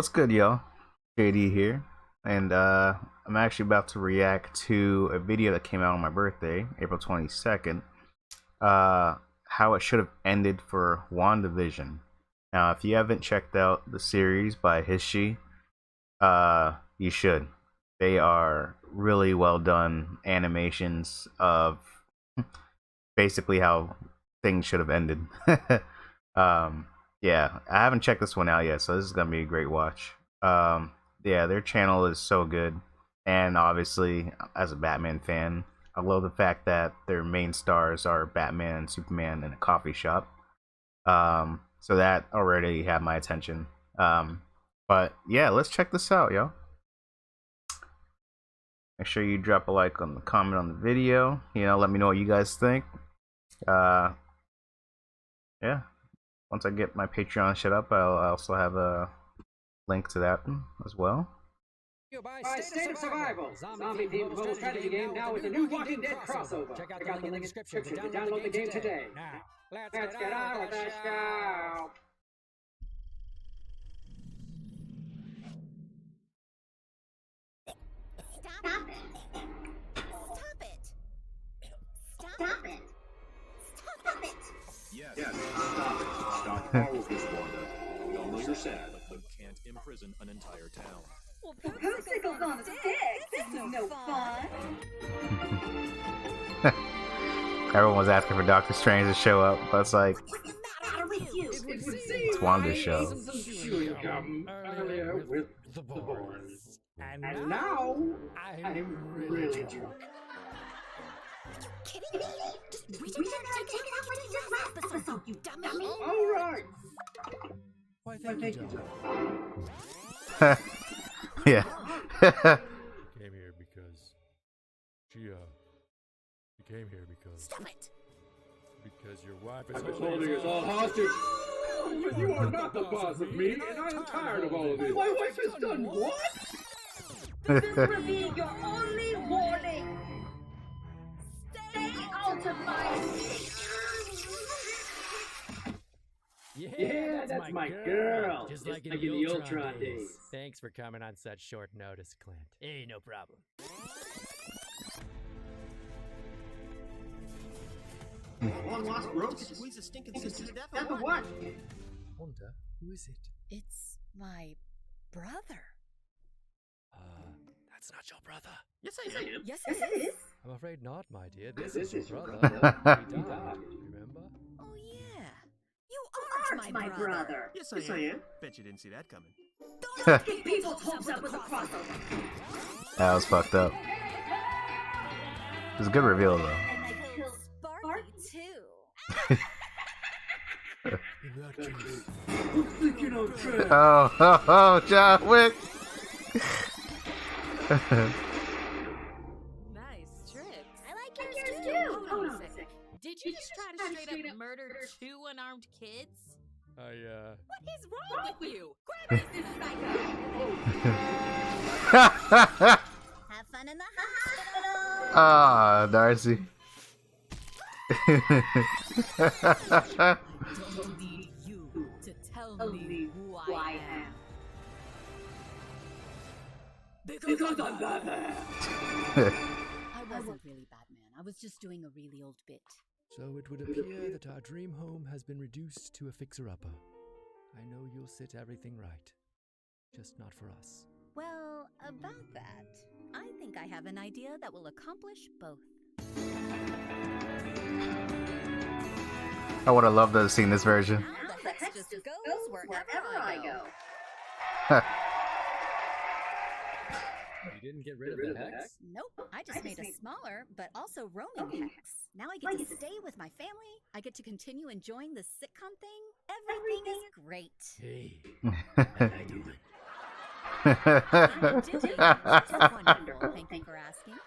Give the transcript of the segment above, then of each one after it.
What's good, y'all? JD here, and I'm actually about to react to a video that came out on my birthday, April 22nd. How it should have ended for WandaVision. Now, if you haven't checked out the series by HISHE, you should. They are really well done animations of basically how things should have ended. Yeah, I haven't checked this one out yet, so this is gonna be a great watch. Yeah, their channel is so good, and obviously, as a Batman fan, I love the fact that their main stars are Batman and Superman in a coffee shop. So that already had my attention. But yeah, let's check this out, yo. Make sure you drop a like on the comment on the video. You know, let me know what you guys think. Yeah. Once I get my Patreon set up, I'll also have a link to that as well. By State of Survival, zombie-themed mobile strategy game now with a new Walking Dead crossover. Check out the link in the description to download the game today. Now, let's get on with the show. Stop it! Stop it! Stop it! Stop it! Yes, stop it. Stop all of this, Wanda. We all know you're sad, but you can't imprison an entire town. Well, Poopsicle's on a stick! This is no fun! Everyone was asking for Doctor Strange to show up, but it's like, What's the matter with you? it's Wanda's show. You come earlier with the boys. And now, I'm really drunk. Kidding me? Just reach in there and take it out like this last episode, you dummy! All right. Why, thank you, John. Yeah. Came here because she came here because Stop it! your wife is I've been holding us all hostage. But you are not the boss of me, and I am tired of all of this. My wife has done what? This will be your only warning! Stay out of my... Yeah, that's my girl. Just like in the Ultron days. Thanks for coming on such short notice, Clint. Hey, no problem. Long lost rope squeeze a stinking sister to death. Death of what? Wanda, who is it? It's my brother. That's not your brother. Yes, I am. Yes, it is. I'm afraid not, my dear. This This is is your your brother. brother. He died, remember? Oh, yeah. You aren't my brother. Yes, I am. Bet you didn't see that coming. Don't get people's hopes up with a crossover. That was fucked up. It was a good reveal, though. And I killed Sparky, too. In that case, Oh, John Wick! Nice tricks. I like yours, too. Hold on a second. Did you just try to straight up murder 2 unarmed kids? What is wrong with you? Grab this psycho! Have fun in the hospital. Ah, Darcy. Don't need you to tell me who I am. Because I'm Batman. I wasn't really Batman. I was just doing a really old bit. so it would appear that our dream home has been reduced to a fixer-upper. I know you'll set everything right. Just not for us. Well, about that, I think I have an idea that will accomplish both. I would have loved to have seen this version. Now the hex just goes wherever I go. You didn't get rid of the hex? Nope, I just made a smaller, but also roaming hex. Now I get to stay with my family. I get to continue enjoying this sitcom thing. Everything is great. Hey, I'm doing just wonderful. Thank you for asking.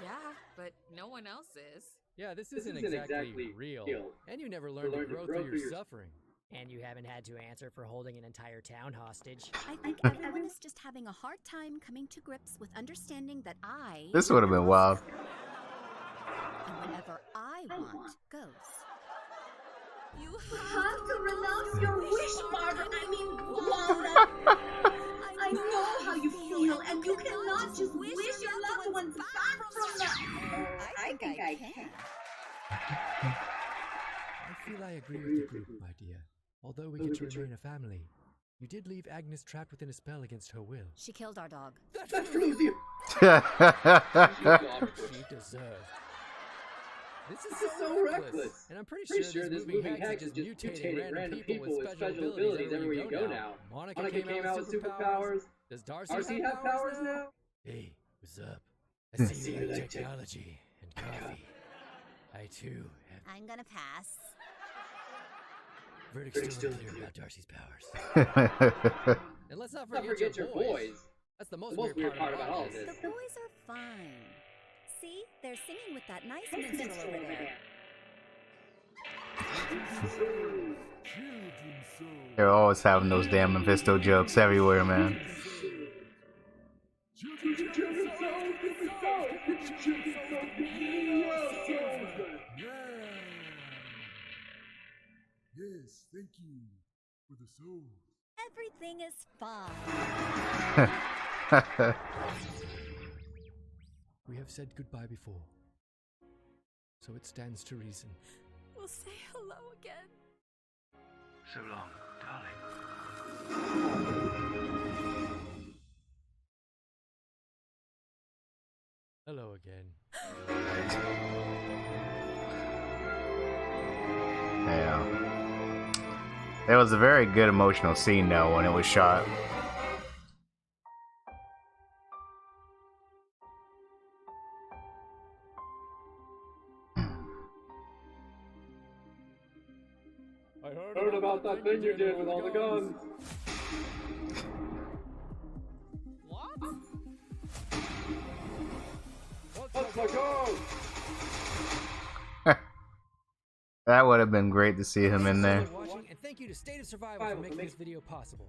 Yeah, but no one else is. yeah, this isn't exactly real. And you never learned to grow through your suffering. And you haven't had to answer for holding an entire town hostage. I think everyone is just having a hard time coming to grips with understanding that I... This would have been wild. And whenever I want goes. You have to renounce your wish, Margaret. I mean, Wanda. know how you feel, and you cannot just wish your loved ones back from them. I think I can. I feel I agree with the group, my dear. Although we get to remain a family, you did leave Agnes trapped within a spell against her will. She killed our dog. That proves you. She deserved. This is so reckless. And I'm pretty sure this movie hacks is just mutating random people with special abilities everywhere you go now. Monica came out with superpowers. Does Darcy have powers now? Hey, what's up? I see you like technology and coffee. I too have... I'm gonna pass. Verdict's still unclear about Darcy's powers. And let's not forget your boys. That's the most weird part about all of this. The boys are fine. See, they're singing with that nice minstrel over there. They're always having those damn Mephisto jokes everywhere, man. Yes, thank you for the soul. Everything is fine. We have said goodbye before, so it stands to reason. We'll say hello again. So long, darling. Hello again. Yeah. It was a very good emotional scene, though, when it was shot. I heard about that thing you did with all the guns. What? What's my gun? That would have been great to see him in there. And thank you to State of Survival for making this video possible.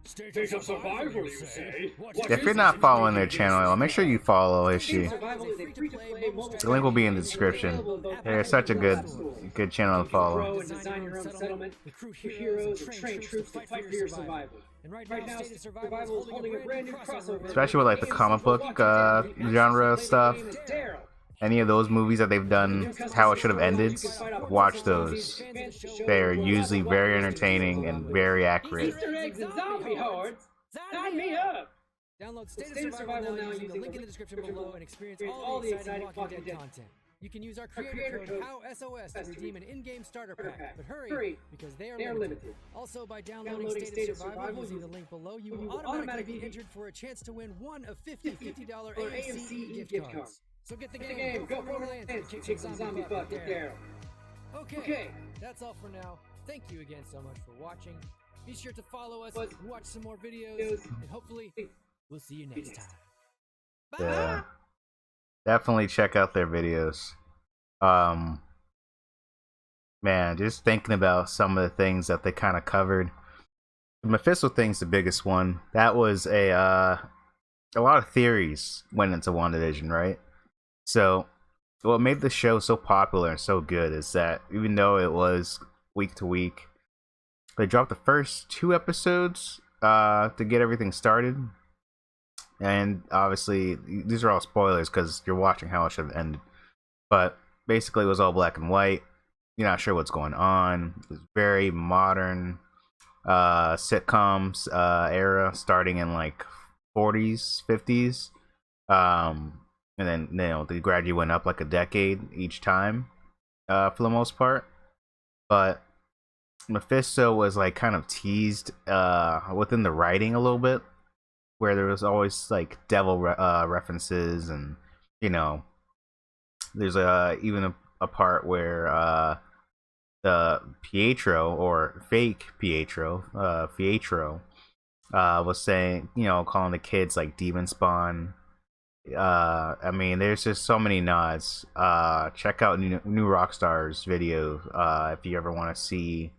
State of Survival, you say? If you're not following their channel, make sure you follow HISHE. The link will be in the description. They're such a good channel to follow. Design your own settlement, recruit heroes, and train troops to fight for your survival. And right now, State of Survival is holding a brand new crossover. Especially with like the comic book genre stuff. Any of those movies that they've done, how it should have ended, watch those. They're usually very entertaining and very accurate. Easter eggs and zombie hordes? Sign me up! Download State of Survival now using the link in the description below and experience all the exciting Walking Dead content. You can use our creator code HOWSOS to redeem an in-game starter pack, but hurry, because they are limited. Also, by downloading State of Survival using the link below, you will automatically be entered for a chance to win one of 50 $50 AMC gift cards. So get the game, go for it, and kick some zombie butt, get there. Okay, that's all for now. Thank you again so much for watching. Be sure to follow us, watch some more videos, and hopefully, we'll see you next time. Bye! Yeah. Definitely check out their videos. Man, just thinking about some of the things that they kind of covered. The Mephisto thing's the biggest one. That was a lot of theories went into WandaVision, right? So, what made the show so popular and so good is that even though it was week to week, they dropped the first 2 episodes to get everything started. And obviously, these are all spoilers because you're watching how it should have ended. But basically, it was all black and white. You're not sure what's going on. It was very modern sitcoms era, starting in like 40s, 50s. And then, you know, they gradually went up like a decade each time for the most part. But Mephisto was like kind of teased within the writing a little bit, where there was always like devil references, and you know, there's even a part where the Pietro, or fake Pietro, was saying, you know, calling the kids like demon spawn. I mean, there's just so many nods. Check out new Rockstar's video if you ever want to see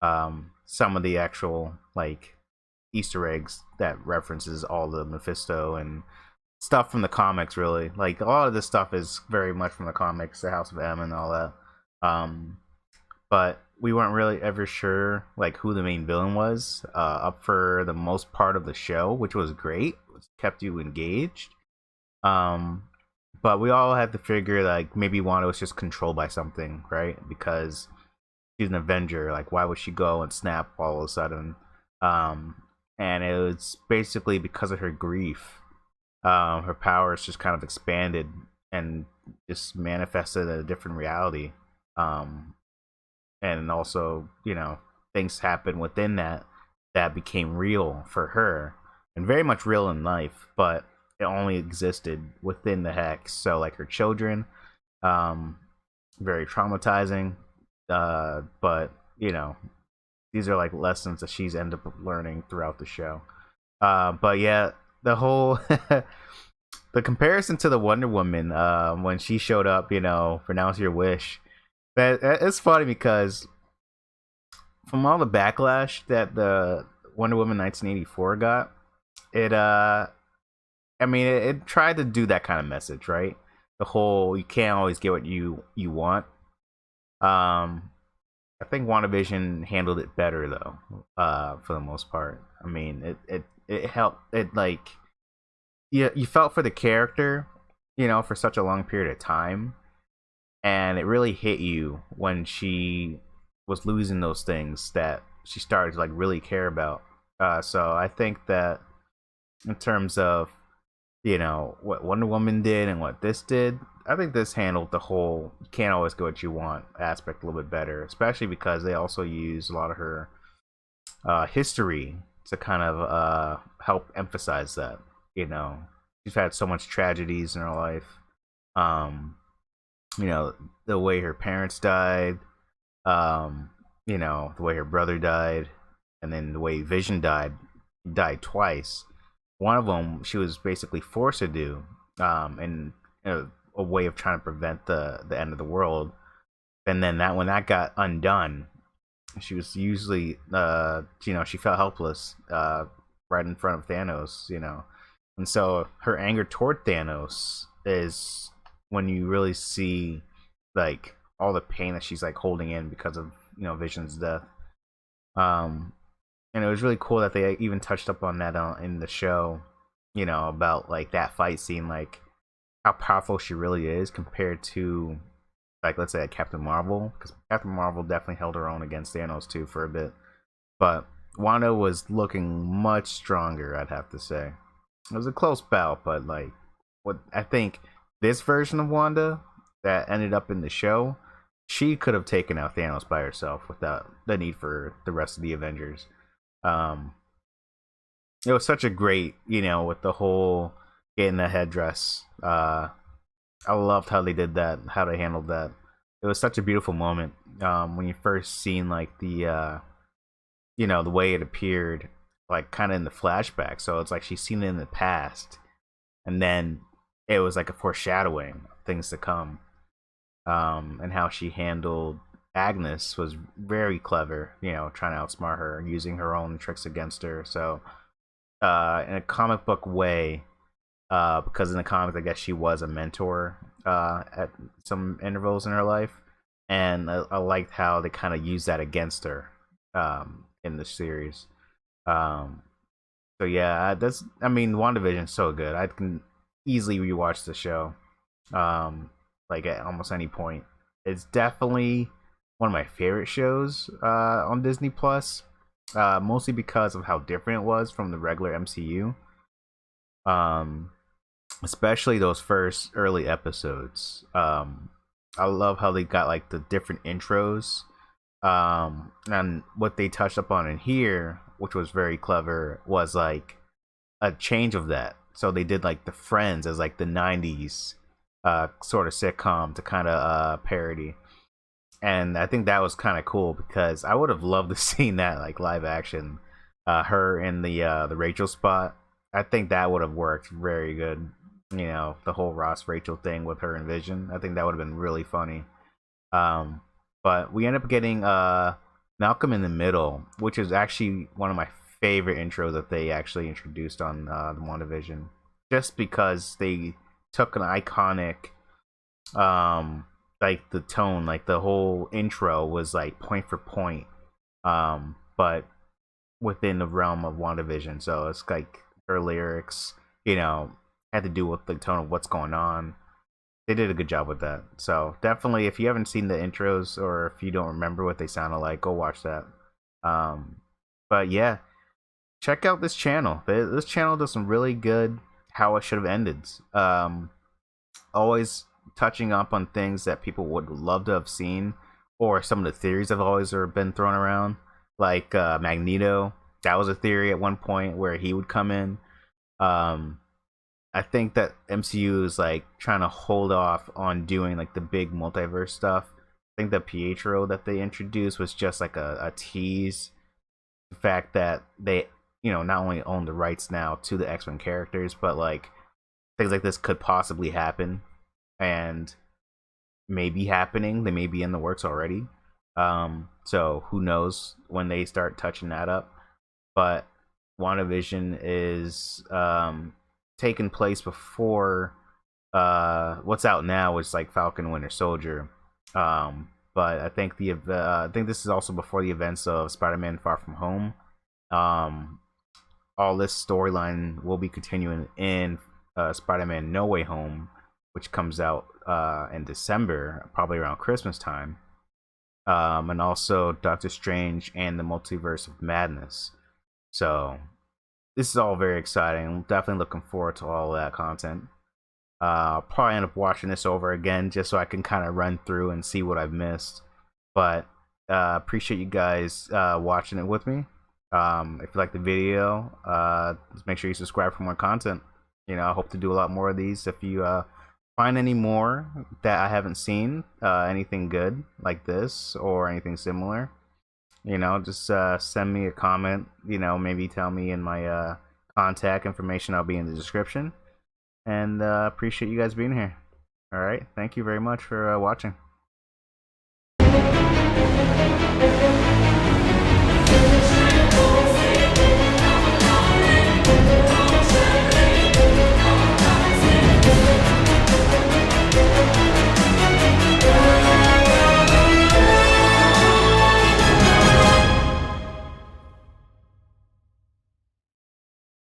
some of the actual like Easter eggs that references all the Mephisto and stuff from the comics. Really, like a lot of this stuff is very much from the comics, the House of M and all that. But we weren't really ever sure like who the main villain was up for the most part of the show, which was great. It kept you engaged. Um, but we all had to figure like maybe Wanda was just controlled by something, right? Because she's an Avenger. Like, why would she go and snap all of a sudden? Um, and it was basically because of her grief. Her powers just kind of expanded and just manifested a different reality. Um, and also, you know, things happened within that became real for her and very much real in life, but it only existed within the hex. So, like her children, um, very traumatizing. But you know, these are like lessons that she's ended up learning throughout the show. But yeah, the whole the comparison to the Wonder Woman when she showed up, you know, pronounce your wish. That it's funny because from all the backlash that the Wonder Woman 1984 got, it I mean it tried to do that kind of message, right? The whole you can't always get what you want. I think WandaVision handled it better though, for the most part. I mean, it helped. It like you felt for the character, you know, for such a long period of time, and it really hit you when she was losing those things that she started to like really care about. So I think that in terms of, you know, what Wonder Woman did and what this did, I think this handled the whole you can't always get what you want aspect a little bit better, especially because they also use a lot of her history to kind of help emphasize that. You know, she's had so much tragedies in her life. Um, you know, the way her parents died, you know, the way her brother died, and then the way Vision died twice. One of them she was basically forced to do, and a way of trying to prevent the end of the world. And then that when that got undone, she was usually you know, she felt helpless right in front of Thanos, you know. And so her anger toward Thanos is when you really see like all the pain that she's like holding in because of, you know, Vision's death. And it was really cool that they even touched up on that in the show, you know, about like that fight scene, like how powerful she really is compared to, like, let's say like Captain Marvel, because Captain Marvel definitely held her own against Thanos too for a bit, but Wanda was looking much stronger, I'd have to say. It was a close bout, but like what I think this version of Wanda that ended up in the show, she could have taken out Thanos by herself without the need for the rest of the Avengers. Um, it was such a great, you know, with the whole getting the headdress. I loved how they did that, how they handled that. It was such a beautiful moment when you first seen like the you know, the way it appeared, like kind of in the flashback. So it's like she's seen it in the past, and then it was like a foreshadowing of things to come. And how she handled Agnes was very clever, you know, trying to outsmart her and using her own tricks against her. So, in a comic book way, because in the comics, I guess she was a mentor at some intervals in her life, and I liked how they kind of used that against her in the series. So yeah, that's I mean, WandaVision's so good. I can easily rewatch the show, like at almost any point. It's definitely one of my favorite shows on Disney Plus, mostly because of how different it was from the regular MCU. Especially those first early episodes. I love how they got like the different intros, and what they touched upon in here, which was very clever, was like a change of that. So they did like the Friends as like the '90s sort of sitcom to kind of parody, and I think that was kind of cool because I would have loved to seen that like live action. Her in the Rachel spot, I think that would have worked very good. You know, the whole Ross Rachel thing with her and Vision, I think that would have been really funny. But we end up getting Malcolm in the Middle, which is actually one of my favorite intros that they actually introduced on the WandaVision, just because they took an iconic like the tone, like the whole intro was like point for point, but within the realm of WandaVision. So it's like her lyrics, had to do with the tone of what's going on. They did a good job with that. So definitely, if you haven't seen the intros or if you don't remember what they sounded like, go watch that. But yeah, check out this channel. This channel does some really good how it should have ended. Always touching up on things that people would love to have seen, or some of the theories have always been thrown around, like Magneto. That was a theory at one point where he would come in. I think that MCU is like trying to hold off on doing like the big multiverse stuff. I think that Pietro that they introduced was just like a tease. The fact that they, not only own the rights now to the X-Men characters, but like things like this could possibly happen and may be happening. They may be in the works already. So who knows when they start touching that up. But WandaVision is taking place before what's out now is like Falcon Winter Soldier. But I think I think this is also before the events of Spider-Man Far From Home. All this storyline will be continuing in Spider-Man No Way Home, which comes out in December, probably around Christmas time. And also Doctor Strange and the Multiverse of Madness. So this is all very exciting. I'm definitely looking forward to all of that content. I'll probably end up watching this over again just so I can kind of run through and see what I've missed. But appreciate you guys watching it with me. If you like the video, make sure you subscribe for more content. I hope to do a lot more of these. If you find any more that I haven't seen, anything good like this or anything similar, just send me a comment. Maybe tell me in my contact information. I'll be in the description. And appreciate you guys being here. All right, thank you very much for watching.